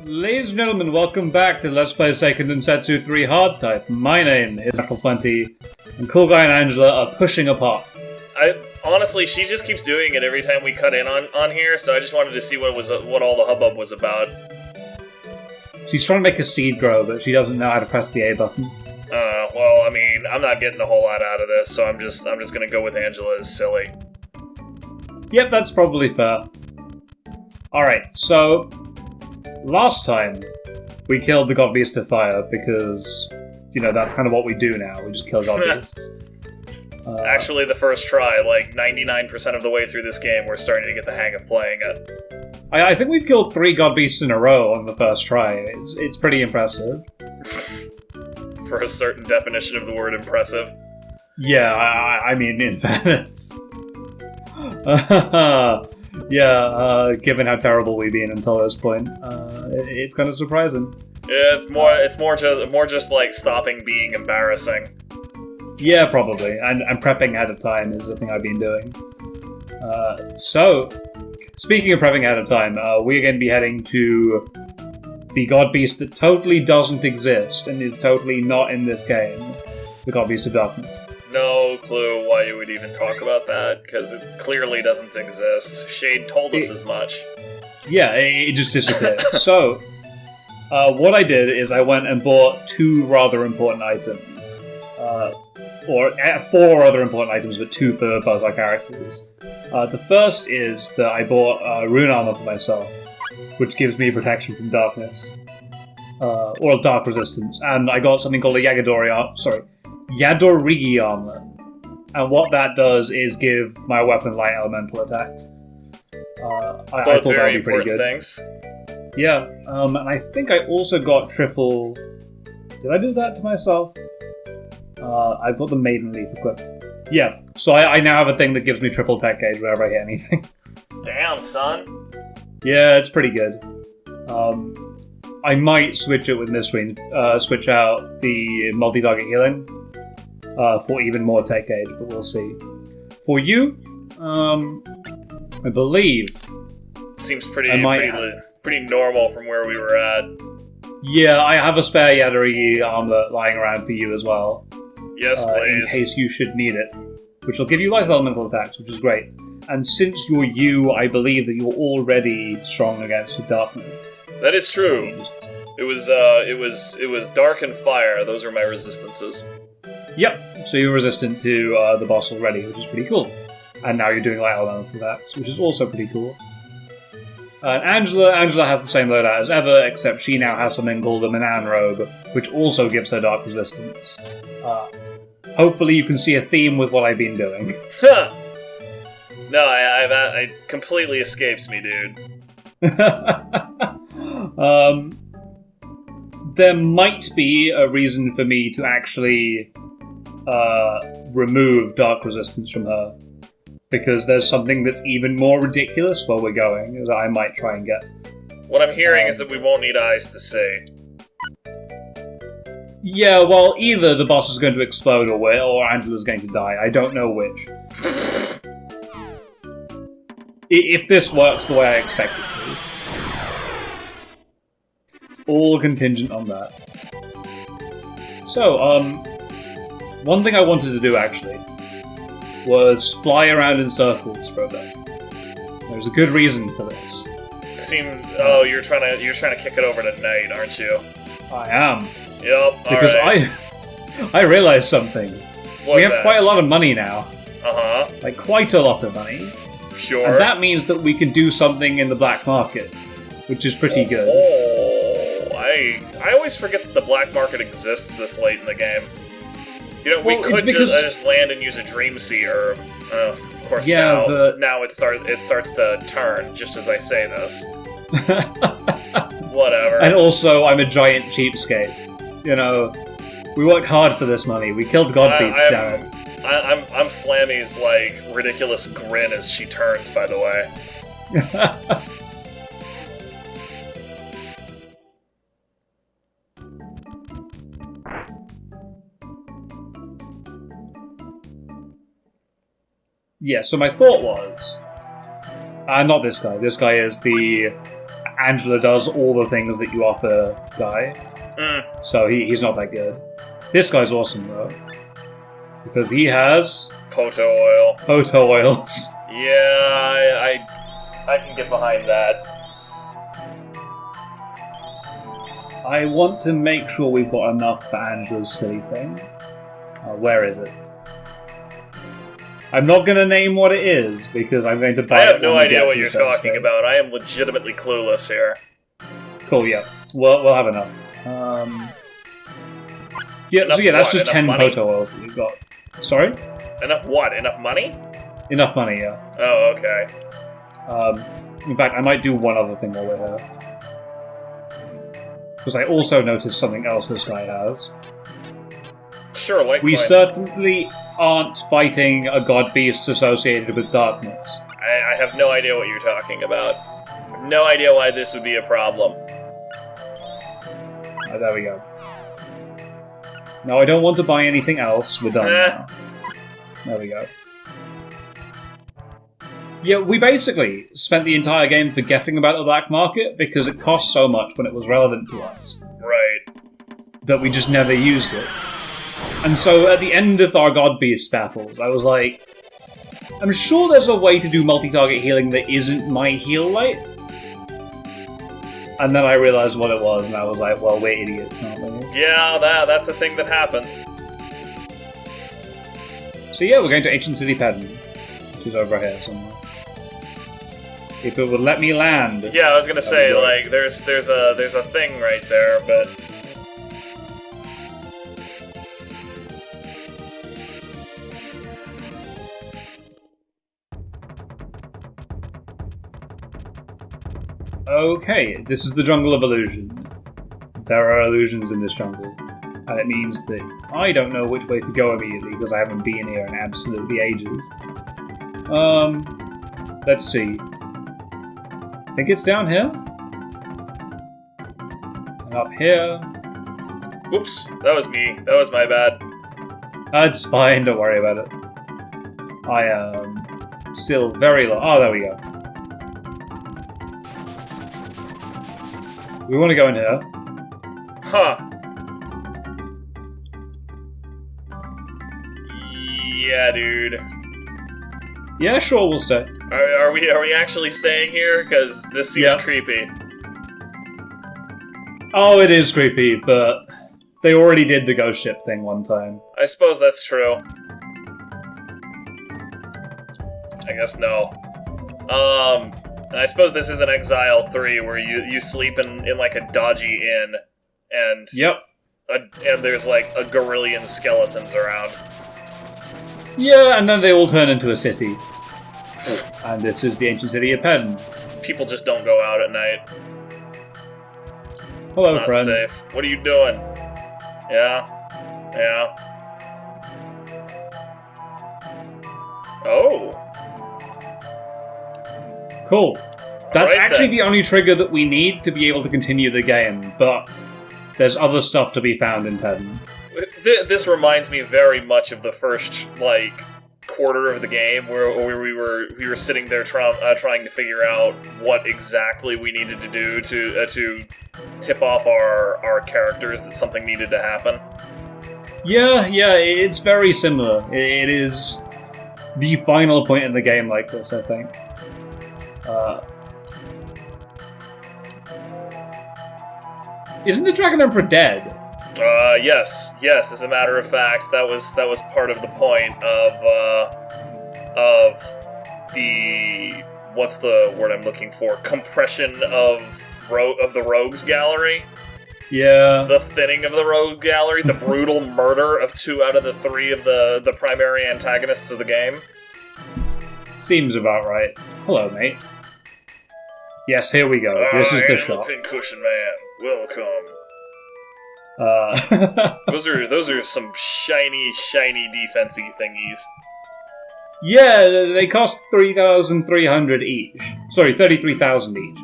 Ladies and gentlemen, welcome back to Let's Play Seiken Densetsu 3 Hardtype. My name is Nat20, and Coolguy and Angela are pushing apart. Honestly, she just keeps doing it every time we cut in on here, so I just wanted to see what all the hubbub was about. She's trying to make a seed grow, but she doesn't know how to press the A button. Well, I mean, I'm not getting a whole lot out of this, so I'm just gonna go with Angela as silly. Yep, that's probably fair. Alright, so last time we killed the God Beast of Fire because, you know, that's kind of what we do now. We just kill God Beasts. Actually, the first try, like 99% of the way through this game, we're starting to get the hang of playing it. I think we've killed 3 God Beasts in a row on the first try. It's pretty impressive. For a certain definition of the word impressive. Yeah, I mean, in fairness. Given how terrible we've been until this point, it's kind of surprising. Yeah, it's more just like stopping being embarrassing. Yeah, probably. And prepping ahead of time is the thing I've been doing. So, speaking of prepping ahead of time, we're going to be heading to the God Beast that totally doesn't exist and is totally not in this game. The God Beast of Darkness. No clue why you would even talk about that, because it clearly doesn't exist. Shade told us as much. Yeah, it just disappeared. So, what I did is I went and bought 2 rather important items. Or 4 other important items, but 2 for both our characters. The first is that I bought rune armor for myself, which gives me protection from darkness. Or dark resistance. And I got something called a Yadorigi armor. And what that does is give my weapon light elemental attacks. I thought that would be pretty good. Things. Yeah, and I think I also got triple... Did I do that to myself? I got the Maiden Leaf equipped. Yeah, so I now have a thing that gives me triple tech gauge whenever I hit anything. Damn, son. Yeah, it's pretty good. I might switch it with Mistwing, switch out the multi-target healing for even more tech gauge, but we'll see. For you, I believe... Seems pretty normal from where we were at. Yeah, I have a spare Yadorigi armor lying around for you as well. Yes, please. In case you should need it. Which will give you light elemental attacks, which is great. And since you're you, I believe that you're already strong against the darkness. That is true. It was dark and fire. Those are my resistances. Yep. So you're resistant to the boss already, which is pretty cool. And now you're doing light elemental attacks, which is also pretty cool. Angela has the same loadout as ever, except she now has something called a Manan robe, which also gives her dark resistance. Hopefully you can see a theme with what I've been doing. No, I completely escapes me, dude. There might be a reason for me to actually remove dark resistance from her. Because there's something that's even more ridiculous where we're going that I might try and get. What I'm hearing is that we won't need eyes to see. Yeah, well, either the boss is going to explode or Angela's going to die. I don't know which. If this works the way I expect it to. It's all contingent on that. So, one thing I wanted to do, actually, was fly around in circles for a bit. There's a good reason for this. You're trying to kick it over to Night, aren't you? I am. Yep. Because right. I realized something. We have quite a lot of money now. Uh-huh. Like quite a lot of money. Sure. And that means that we can do something in the black market, which is pretty good. Oh, I always forget that the black market exists this late in the game. You know, we could just land and use a Dream Sea herb. Of course, yeah, now it starts to turn, just as I say this. Whatever. And also, I'm a giant cheapskate. You know, we worked hard for this money. We killed God Beast, damn it. I'm Flammy's, like, ridiculous grin as she turns, by the way. Yeah, so my thought was, Not this guy. This guy is the Angela does all the things that you offer guy. So he's not that good. This guy's awesome, though. Because he has... Poto oil. Poto oils. Yeah, I can get behind that. I want to make sure we've got enough for Angela's silly thing. Where is it? I'm not going to name what it is, because I'm going to buy it. I have no idea what you're talking about. I am legitimately clueless here. Cool, yeah. We'll have enough. That's just 10 Poto oils that we've got. Sorry? Enough what? Enough money? Enough money, yeah. Oh, okay. In fact, I might do one other thing while we're here. Because I also noticed something else this guy has. Sure, like we certainly aren't fighting a god beast associated with darkness. I have no idea what you're talking about. I have no idea why this would be a problem. There we go. No, I don't want to buy anything else. We're done now. There we go. Yeah, we basically spent the entire game forgetting about the black market because it cost so much when it was relevant to us. Right. That we just never used it. And so at the end of our God Beast battles, I was like, I'm sure there's a way to do multi-target healing that isn't my heal light. And then I realized what it was, and I was like, well, we're idiots, aren't we? Yeah, that's a thing that happened. So yeah, we're going to Ancient City Pedan, which is over here somewhere. If it would let me land. Yeah, I was gonna say, like, there's a thing right there, but... Okay, this is the jungle of illusion. There are illusions in this jungle, and it means that I don't know which way to go immediately because I haven't been here in absolutely ages. Let's see. I think it's down here. And up here. Oops, that was me. That was my bad. That's fine, don't worry about it. I am still very low. Oh, there we go. We want to go in here. Huh. Yeah, dude. Yeah, sure, we'll stay. Are we actually staying here? Because this seems creepy. Oh, it is creepy, but they already did the ghost ship thing one time. I suppose that's true. I guess no. And I suppose this is an Exile 3 where you sleep in like a dodgy inn, and and there's like a gorillion skeletons around. Yeah, and then they all turn into a city. And this is the ancient city of Pedan. People just don't go out at night. Hello, it's not friend. safe. What are you doing? Yeah? Yeah. Oh. Cool. That's right, actually then. the only trigger that we need to be able to continue the game, but there's other stuff to be found in Pedan. This reminds me very much of the first, like, quarter of the game where we were sitting there trying to figure out what exactly we needed to do to tip off our characters that something needed to happen. Yeah, it's very similar. It is the final point in the game like this, I think. Isn't the Dragon Emperor dead? Yes. As a matter of fact, that was part of the point of the what's the word I'm looking for? Compression of the Rogues Gallery. Yeah. The thinning of the Rogues Gallery, the brutal murder of 2 out of the 3 of the primary antagonists of the game. Seems about right. Hello, mate. Yes, here we go. This is the shot. Pincushion Man, welcome. Those are some shiny defensive thingies. Yeah, they cost 3,300 each. Sorry, 33,000 each.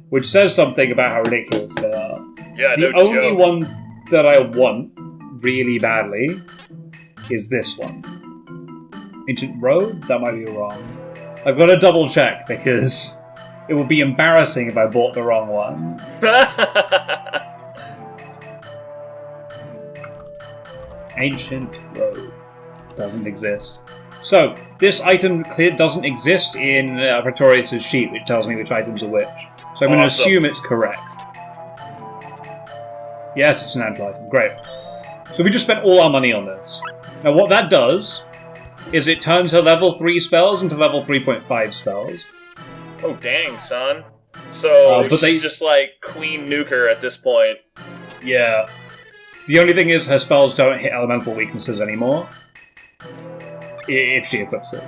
Which says something about how ridiculous they are. Yeah, the only one that I want really badly is this one. Ancient Road? That might be wrong. I've got to double check because it would be embarrassing if I bought the wrong one. Ancient Road doesn't exist. So, this item doesn't exist in Pretorius' sheet, which tells me which items are which. So I'm going to assume it's correct. Yes, it's an natural item. Great. So we just spent all our money on this. Now what that does is it turns her level 3 spells into level 3.5 spells. Oh, dang, son. So but she's just like Queen Nuker at this point. Yeah. The only thing is her spells don't hit elemental weaknesses anymore. If she equips it.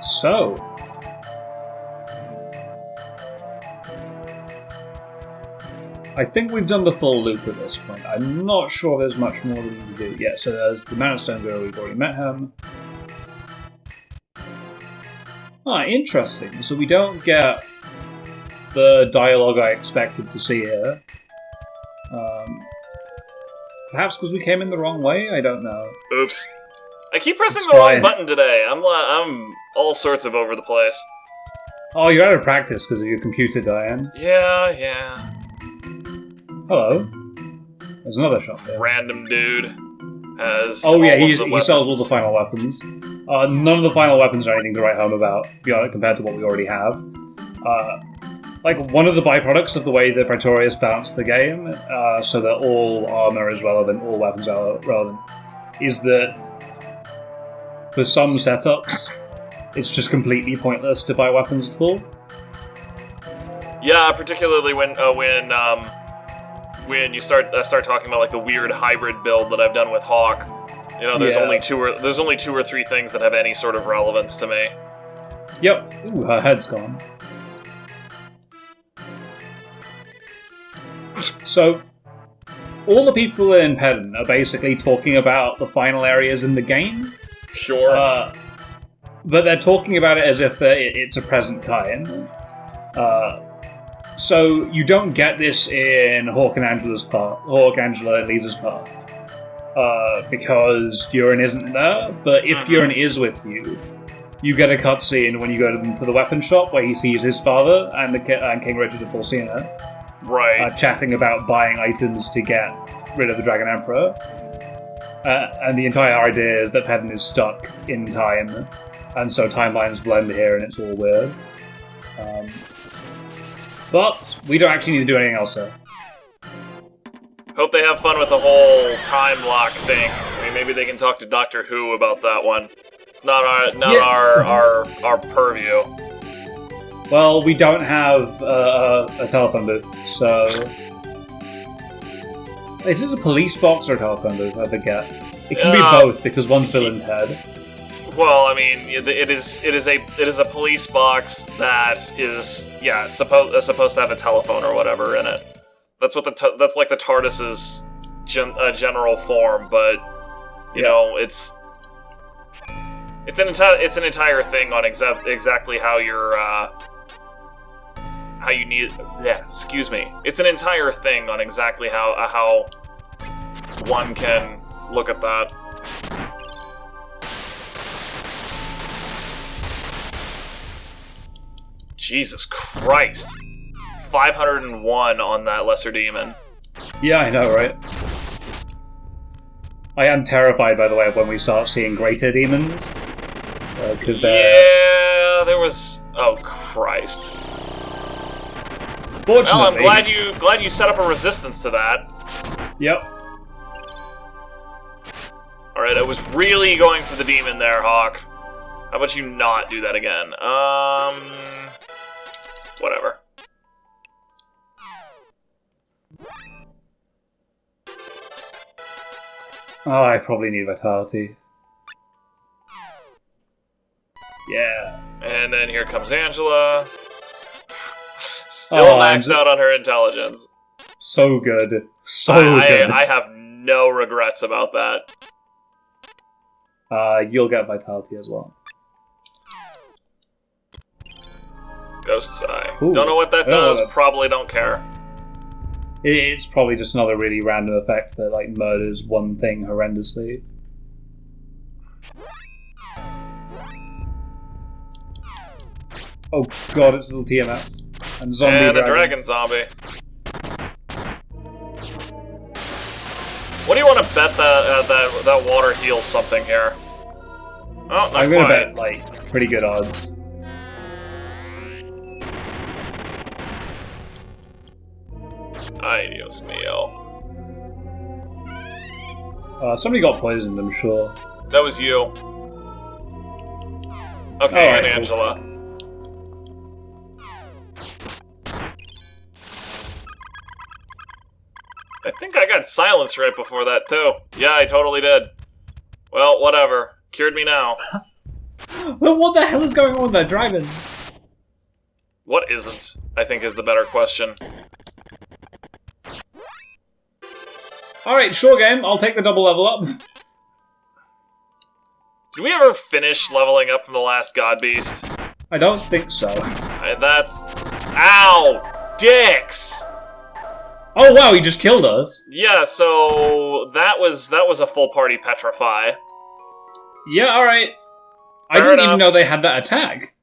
So... I think we've done the full loop at this point. I'm not sure there's much more we need to do. Yeah, so there's the Mountain Stone Girl, we've already met him. Ah, interesting. So we don't get the dialogue I expected to see here. Perhaps because we came in the wrong way? I don't know. Oops. I keep pressing the wrong button today. I'm all sorts of over the place. Oh, you're out of practice because of your computer, Diane. Yeah. Hello. There's another shop there. Random dude has he sells all the final weapons. None of the final weapons are anything to write home about, compared to what we already have. One of the byproducts of the way that Praetorius balanced the game, so that all armor is relevant, all weapons are relevant, is that for some setups, it's just completely pointless to buy weapons at all. Yeah, particularly when you start talking about like the weird hybrid build that I've done with Hawk. You know, there's only two or three things that have any sort of relevance to me. Yep. Ooh, her head's gone. So, all the people in Pedan are basically talking about the final areas in the game. Sure. But they're talking about it as if it's a present time. So you don't get this in Hawk and Angela and Lise's part. Because Durin isn't there, but if Durin is with you, you get a cutscene when you go to the weapon shop where he sees his father and King Richard of Forsena. Right. Chatting about buying items to get rid of the Dragon Emperor. And the entire idea is that Pedan is stuck in time, and so timelines blend here and it's all weird. But we don't actually need to do anything else here. Hope they have fun with the whole time lock thing. I mean, maybe they can talk to Doctor Who about that one. It's not our purview. Well, we don't have a telephone booth, so... Is it a police box or a telephone booth? I forget. It can be both, because one's Bill and Ted. Well, I mean, it is a police box that is it's supposed to have a telephone or whatever in it. That's what that's like the TARDIS's general form, but you know, it's an entire thing on exactly how you're how you need. Yeah, excuse me. It's an entire thing on exactly how one can look at that. Jesus Christ. 501 on that Lesser Demon. Yeah, I know, right? I am terrified, by the way, of when we start seeing greater demons. Because Yeah, there was... Oh, Christ. Fortunately... Well, I'm glad you set up a resistance to that. Yep. Alright, I was really going for the demon there, Hawk. How about you not do that again? Whatever. Oh, I probably need Vitality. Yeah. And then here comes Angela. Still maxed out on her intelligence. So good. So good. I have no regrets about that. you'll get vitality as well. Ghost's Eye. Ooh, Don't know what that does. Probably don't care. It's probably just another really random effect that like murders one thing horrendously. Oh god, it's a little TMS. And zombie and a dragons. dragon zombie. What do you want to bet that water heals something here? Oh, not I'm gonna quite. bet like pretty good odds. Ay, Dios mío. Somebody got poisoned, I'm sure. That was you. Okay, Alright, and cool. Angela. I think I got silenced right before that, too. Yeah, I totally did. Well, whatever. Cured me now. But what the hell is going on with that dragon? What isn't, I think is the better question. Alright, sure game, I'll take the double level up. Did we ever finish leveling up from the last God Beast? I don't think so. That's... Ow! Dicks! Oh wow, he just killed us. Yeah, so that was a full party petrify. Yeah, alright. I Fair didn't enough. even know they had that attack.